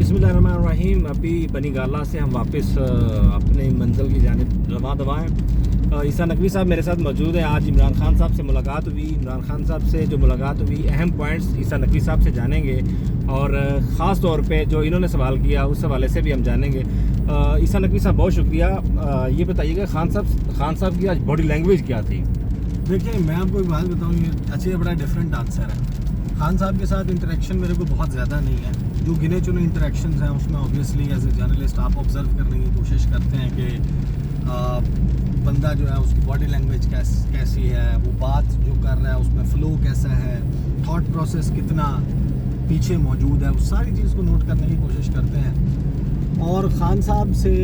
बिस्मिल्लाहिर्रहमानिर्रहीम। अभी बनी गाला से हम वापस अपनी मंजिल की जानिब रवां दवा हैं। ईसा नकवी साहब मेरे साथ मौजूद हैं। आज इमरान खान साहब से मुलाकात हुई। इमरान खान साहब से जो मुलाकात हुई, अहम पॉइंट्स ईसा नकवी साहब से जानेंगे और ख़ास तौर पे जो इन्होंने सवाल किया उस हवाले से भी हम जानेंगे। ईसा नकवी साहब बहुत शुक्रिया। ये बताइएगा खान साहब की आज बॉडी लैंग्वेज क्या थी? देखिए, मैं आपको एक बात बताऊँ, ये अच्छी बड़ा डिफरेंट आंसर है। खान साहब के साथ इंटरेक्शन मेरे को बहुत ज़्यादा नहीं है। जो गिने चुने इंटरेक्शंस हैं उसमें ऑब्वियसली एज ए जर्नलिस्ट आप ऑब्ज़र्व करने की कोशिश करते हैं कि बंदा जो है उसकी बॉडी लैंग्वेज कैसी है, वो बात जो कर रहा है उसमें फ़्लो कैसा है, थॉट प्रोसेस कितना पीछे मौजूद है, उस सारी चीज़ को नोट करने की कोशिश करते हैं। और ख़ान साहब से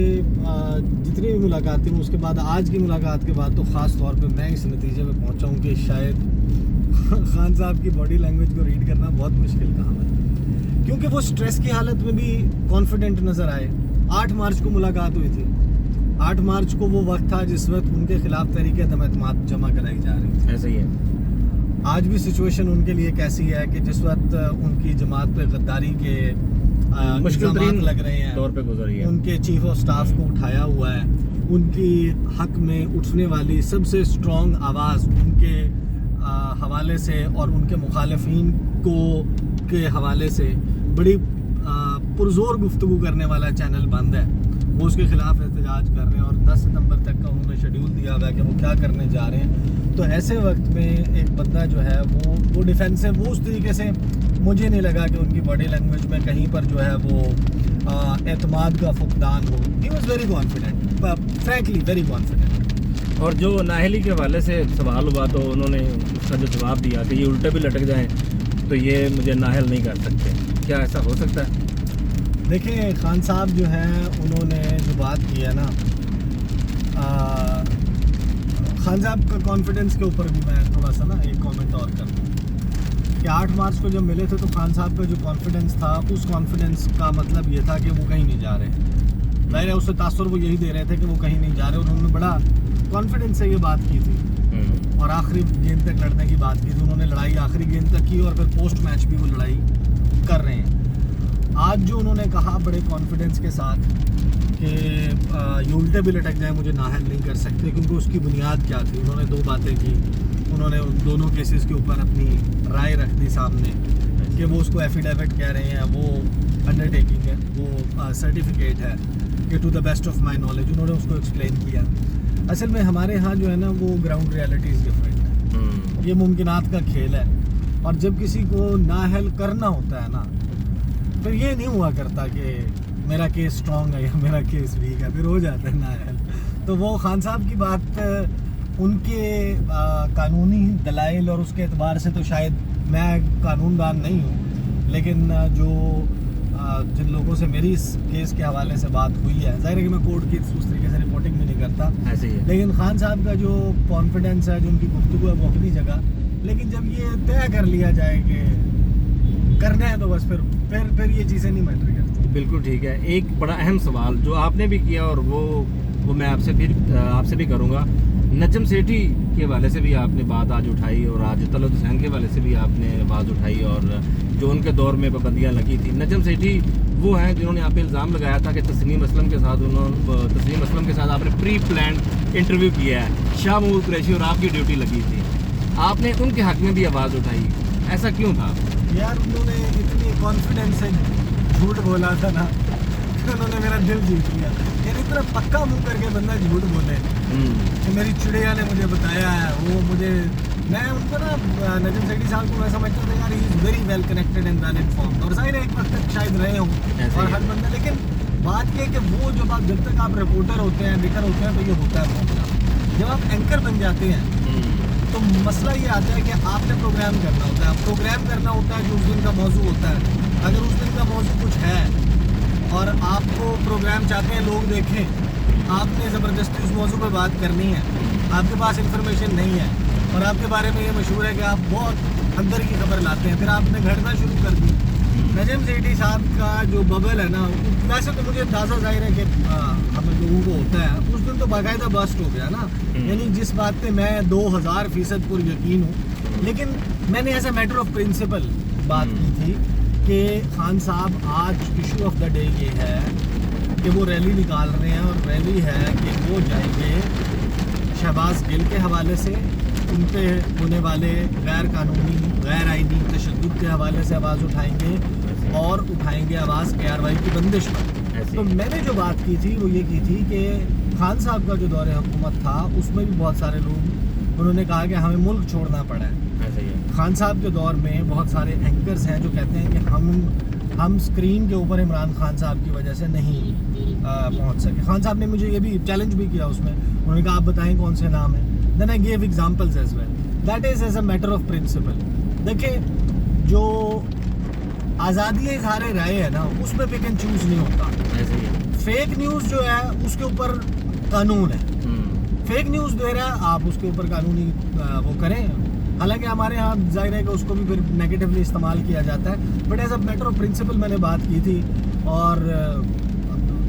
जितनी भी मुलाकातें हुई उसके बाद आज की मुलाकात के बाद तो ख़ास तौर पे मैं इस नतीजे में पहुंचा हूं कि शायद खान साहब की बॉडी लैंग्वेज को रीड करना बहुत मुश्किल काम है, क्योंकि वो स्ट्रेस की हालत में भी कॉन्फिडेंट नज़र आए। 8 मार्च को मुलाकात हुई थी। 8 मार्च को वो वक्त था जिस वक्त उनके खिलाफ तहरीक एतमाद जमा कराई जा रही थी। ऐसा ही है। आज भी सिचुएशन उनके लिए कैसी है कि जिस वक्त उनकी जमात पे गद्दारी के मुश्किल लग रहे हैं, दौर पे गुजरी है, उनके चीफ ऑफ स्टाफ को उठाया हुआ है, उनकी हक में उठने वाली सबसे स्ट्रॉन्ग आवाज़ उनके हवाले से और उनके मुखालिफिन के हवाले से बड़ी पुरजोर गुफ्तगू करने वाला चैनल बंद है। वो उसके खिलाफ एहतजाज कर रहे हैं और 10 सितंबर तक का उन्होंने शेड्यूल दिया हुआ है कि वो क्या करने जा रहे हैं। तो ऐसे वक्त में एक बंदा जो है वो डिफेंसिव, वो उस तरीके से मुझे नहीं लगा कि उनकी बॉडी लैंग्वेज में कहीं पर जो है वो एतमाद का फुकदान हो। He was very confident, frankly very confident. और जो नाहली के हवाले से सवाल हुआ तो उन्होंने उसका जो जवाब दिया कि ये उल्टे भी लटक जाएं तो ये मुझे नाहल नहीं कर सकते। क्या ऐसा हो सकता है? देखिए, खान साहब जो हैं उन्होंने जो बात की है ना, खान साहब का कॉन्फिडेंस के ऊपर भी मैं थोड़ा सा ना एक कमेंट और कर दूँ कि 8 मार्च को जब मिले थे तो खान साहब का जो कॉन्फिडेंस था, उस कॉन्फिडेंस का मतलब ये था कि वो कहीं नहीं जा रहे। ज़ाहिर है उससे तासुर वो यही दे रहे थे कि वो कहीं नहीं जा रहे। उन्होंने बड़ा कॉन्फिडेंस से ये बात की थी और आखिरी गेंद तक लड़ने की बात की थी। उन्होंने लड़ाई आखिरी गेंद तक की और फिर पोस्ट मैच भी वो लड़ाई कर रहे हैं। आज जो उन्होंने कहा बड़े कॉन्फिडेंस के साथ कि ये उल्टे भी लटक जाए मुझे नाहल नहीं कर सकते, क्योंकि उसकी बुनियाद क्या थी। उन्होंने 2 बातें की। उन्होंने उन दोनों केसेस के ऊपर अपनी राय रख दी सामने कि वो उसको एफिडेविट कह रहे हैं, वो अंडरटेकिंग है, वो सर्टिफिकेट है कि to the best of my knowledge. उन्होंने उसको एक्सप्लेन किया। असल में हमारे यहाँ जो है ना वो ग्राउंड रियलिटीज़ डिफरेंट है। ये मुमकिनात का खेल है और जब किसी को नाहल करना होता है ना तो ये नहीं हुआ करता कि मेरा केस स्ट्रॉन्ग है या मेरा केस वीक है, फिर हो जाता है नाहल। तो वो खान साहब की बात उनके कानूनी दलाइल और उसके एतबार से तो शायद मैं कानूनदान नहीं हूँ, लेकिन जिन लोगों से मेरी इस केस के हवाले से बात हुई है, जाहिर है कि मैं कोर्ट की उस तरीके से रिपोर्टिंग भी नहीं करता, ऐसे ही है। लेकिन खान साहब का जो कॉन्फिडेंस है, जो उनकी गुफ्तगू है, वो अपनी जगह। लेकिन जब ये तय कर लिया जाए कि करना है तो बस फिर ये चीज़ें नहीं मैटर करती। बिल्कुल ठीक है। एक बड़ा अहम सवाल जो आपने भी किया और वो मैं आपसे भी करूँगा। नजम सेठी के हवाले से भी आपने बात आज उठाई और आज तलत हुसैन के हवाले से भी आपने बात उठाई और जो उनके दौर में पाबंदियाँ लगी थी। नजम सेठी वो हैं जिन्होंने आप पे इल्ज़ाम लगाया था कि तस्नीम असलम के साथ आपने प्री प्लान इंटरव्यू किया है। शाह महमूद कुरैशी और आपकी ड्यूटी लगी थी, आपने उनके हक़ में भी आवाज़ उठाई। ऐसा क्यों था? यार, उन्होंने इतनी कॉन्फिडेंस से झूठ बोला था ना, उन्होंने मेरा दिल जीत लिया। यार, इतना पक्का मुंह करके बंदा झूठ बोले कि मेरी चिड़िया ने मुझे बताया है, वो मुझे, मैं उनको ना नजम सेठी साहब को मैं समझता था यार he is very well connected and well informed, और जाहिर है एक वक्त तक शायद रहे हों और हर बंदा। लेकिन बात ये है कि वो जब तक आप रिपोर्टर होते हैं, एडिटर होते हैं, तो ये होता है मसला। जब आप एंकर बन जाते हैं तो मसला ये आता है कि आपने प्रोग्राम करना होता है। प्रोग्राम करना होता है जो उस दिन का मौजू होता है। अगर उस दिन का मौजू कुछ है और आपको प्रोग्राम चाहते हैं लोग देखें, आपने ज़बरदस्ती उस मौजू पर बात करनी है, आपके पास इंफॉर्मेशन नहीं है और आपके बारे में ये मशहूर है कि आप बहुत अंदर की खबर लाते हैं, फिर आपने घटना शुरू कर दी। नजम सेठी साहब का जो बबल है ना, वैसे तो मुझे अंदाज़ा जाहिर है कि हम लोगों को होता है, उस दिन तो बाकायदा बस्ट हो गया ना। यानी जिस बात पे मैं 2000% पर यकीन हूँ, लेकिन मैंने as a matter of principle बात की थी کہ خان صاحب آج ایشو آف دا ڈے یہ ہے کہ وہ ریلی نکال رہے ہیں، اور ریلی ہے کہ وہ جائیں گے شہباز گل کے حوالے سے ان پہ ہونے والے غیر قانونی غیر آئینی تشدد کے حوالے سے آواز اٹھائیں گے، اور اٹھائیں گے آواز KRY کی بندش پر۔ تو میں نے جو بات کی تھی وہ یہ کی تھی کہ خان صاحب کا جو دور حکومت تھا اس میں بھی بہت سارے لوگ انہوں نے کہا کہ ہمیں ملک چھوڑنا پڑا ہے۔ خان صاحب کے دور میں بہت سارے اینکرز ہیں جو کہتے ہیں کہ ہم اسکرین کے اوپر عمران خان صاحب کی وجہ سے نہیں پہنچ سکے۔ خان صاحب نے مجھے یہ بھی چیلنج بھی کیا اس میں، انہوں نے کہا آپ بتائیں کون سے نام ہیں، then I give examples as well, that is as a matter of principle. دیکھیں جو آزادی اظہار رائے ہے نا اس میں پک اینڈ چوز نہیں ہوتا۔ فیک نیوز جو ہے اس کے اوپر قانون ہے، فیک نیوز دے رہا ہے آپ اس کے اوپر قانونی وہ کریں، حالانکہ ہمارے ہاں ظاہر ہے کہ اس کو بھی پھر نیگیٹولی استعمال کیا جاتا ہے، but as a matter of principal میں نے بات کی تھی۔ اور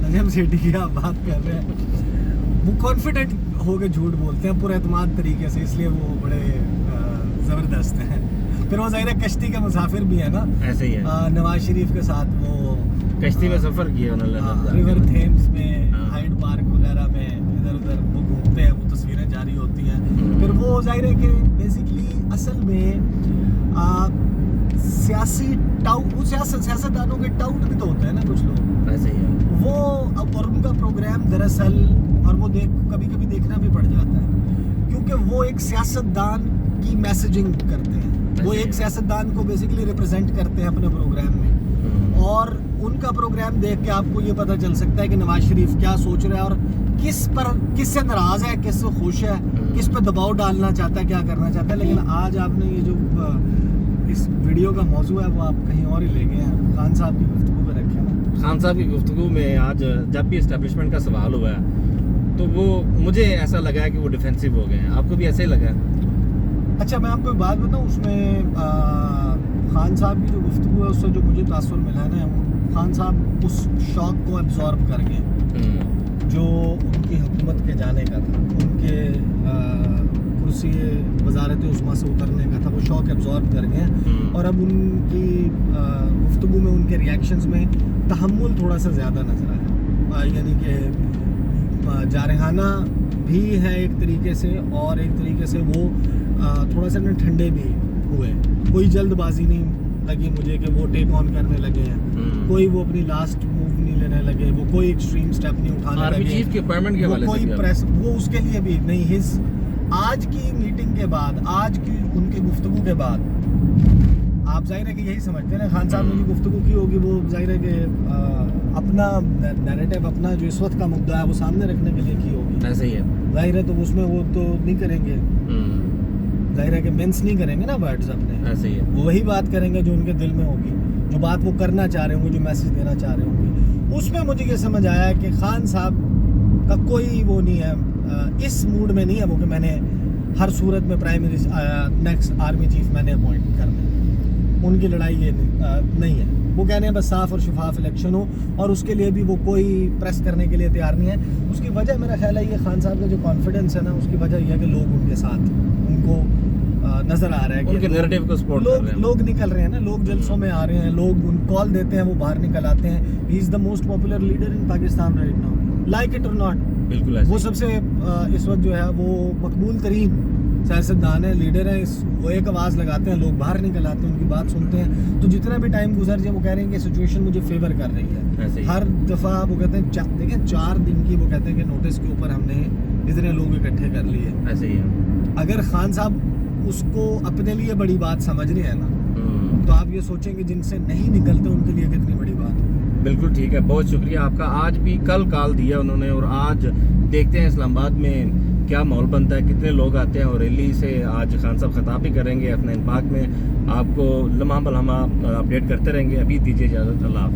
نجم سیٹھی کی آپ بات کر رہے ہیں، وہ کانفیڈنٹ ہو کے جھوٹ بولتے ہیں پر اعتماد طریقے سے، اس لیے وہ بڑے زبردست ہیں۔ پھر وہ ظاہر ہے کشتی کے مسافر بھی ہیں نا، ایسے ہی ہے، نواز شریف کے ساتھ وہ کشتی میں سفر کیا ریور تھیمز میں، ہائیڈ پارک وغیرہ میں ادھر ادھر وہ گھومتے ہیں، وہ تصویریں جاری ہوتی ہیں۔ پھر وہ ظاہر ہے کہ بیسکلی اصل میں سیاسی ٹاؤٹ، وہ سیاستدانوں کے ٹاؤٹ بھی تو ہوتے ہیں نا کچھ لوگ، ایسے ہی ہے وہ اور ان کا پروگرام دراصل، اور وہ کبھی کبھی دیکھنا بھی پڑ جاتا ہے کیونکہ وہ ایک سیاستدان کی میسیجنگ کرتے ہیں، وہ ایک سیاستدان کو بیسکلی ریپرزینٹ کرتے ہیں اپنے پروگرام میں، اور ان کا پروگرام دیکھ کے آپ کو یہ پتہ چل سکتا ہے کہ نواز شریف کیا سوچ رہا ہے، اور کس سے ناراض ہے، کس سے خوش ہے، کس پہ دباؤ ڈالنا چاہتا ہے، کیا کرنا چاہتا ہے۔ لیکن آج آپ نے یہ جو اس ویڈیو کا موضوع ہے وہ آپ کہیں اور ہی لے گئے ہیں، خان صاحب کی گفتگو پہ رکھے نا۔ خان صاحب کی گفتگو میں آج جب بھی اسٹیبلشمنٹ کا سوال ہوا ہے تو وہ مجھے ایسا لگا ہے کہ وہ ڈیفینسو ہو گئے ہیں، آپ کو بھی ایسے ہی لگا ہے؟ اچھا میں آپ کو ایک بات بتاؤں، اس میں خان صاحب کی جو گفتگو ہے اس سے جو مجھے تاثر ملا ہے نا، خان صاحب اس شوق کو ایبزارب کر گئے جو ان کی حکومت کے جانے کا تھا، ان کے کرسی وزارت عظمیٰ سے اترنے کا تھا، وہ شوق ایبزارب کر گئے، اور اب ان کی گفتگو میں، ان کے ریئیکشنز میں تحمل تھوڑا سا زیادہ نظر آیا، یعنی کہ جارحانہ بھی ہے ایک طریقے سے، اور ایک طریقے سے وہ تھوڑا سا ٹھنڈے بھی ہوئے، کوئی جلد بازی نہیں لگی مجھے کہ وہ ٹیک آن کرنے لگے ہیں، کوئی وہ اپنی لاسٹ موو نہیں لینے لگے، وہ کوئی ایکسٹریم سٹیپ نہیں اٹھانے لگے، چیف کے اپائنٹمنٹ کے حوالے سے کوئی پریس، وہ اس کے لیے بھی نہیں۔ آج کی میٹنگ کے بعد، آج کی ان کی گفتگو کے بعد، آپ ظاہر ہے کہ یہی سمجھتے ہیں خان صاحب نے جو گفتگو کی ہوگی وہ ظاہر ہے کہ اپنا نیریٹو، اپنا جو اس وقت کا مدعا ہے وہ سامنے رکھنے کے لیے کی ہوگی، ایسے ہی ہے ظاہر ہے، تو اس میں وہ تو نہیں کریں گے، ظاہر ہے کہ مینس نہیں کریں گے نا ورڈز اپنے، ایسے ہی ہے، وہ وہی بات کریں گے جو ان کے دل میں ہوگی، جو بات وہ کرنا چاہ رہے ہوں گے، جو میسج دینا چاہ رہے ہوں گے۔ اس میں مجھے یہ سمجھ آیا کہ خان صاحب کا کوئی وہ نہیں ہے، اس موڈ میں نہیں ہے وہ کہ میں نے ہر صورت میں پرائمری نیکسٹ آرمی چیف میں نے اپوائنٹ کرنا ہے، ان کی لڑائی یہ نہیں ہے، وہ کہنے ہیں بس صاف اور شفاف الیکشن ہو، اور اس کے لیے بھی وہ کوئی پریس کرنے کے لیے تیار نہیں ہے۔ اس کی وجہ میرا خیال ہے یہ خان صاحب کا جو کانفیڈنس ہے نا، اس کی وجہ یہ ہے کہ لوگ ان کے ساتھ، ان کو نظر آ رہا ہے ان کے نیریٹو کو سپورٹ کر رہے ہیں، لوگ نکل رہے ہیں نا، لوگ جلسوں میں آ رہے ہیں، لوگ ان کال دیتے ہیں، وہ باہر نکل آتے ہیں۔ He is the most popular leader in Pakistan right now, like it or not, بالکل وہ سب سے اس وقت جو ہے وہ مقبول ترین سیاستدان ہے، لیڈر ہے، وہ ایک آواز لگاتے ہیں، لوگ باہر نکل آتے ہیں، ان کی بات سنتے ہیں۔ تو جتنا بھی ٹائم گزر جائے وہ کہہ رہے ہیں کہ سچویشن مجھے فیور کر رہی ہے، ہر دفعہ وہ کہتے ہیں دیکھیں 4 دن کی وہ کہتے ہیں کہ نوٹس کے اوپر ہم نے اتنے لوگ اکٹھے کر لیے، ایسے ہی ہے۔ اگر خان صاحب اس کو اپنے لیے بڑی بات سمجھ رہے ہیں نا، تو آپ یہ سوچیں کہ جن سے نہیں نکلتے ان کے لیے کتنی بڑی بات ہے۔ بالکل ٹھیک ہے، بہت شکریہ آپ کا۔ آج بھی کل کال دیا انہوں نے، اور آج دیکھتے ہیں اسلام آباد میں کیا ماحول بنتا ہے، کتنے لوگ آتے ہیں، اور ریلی سے آج خان صاحب خطاب بھی کریں گے F9 پارک میں۔ آپ کو لمحہ بلمحہ اپڈیٹ کرتے رہیں گے۔ ابھی دیجیے اجازت، اللہ حافظ۔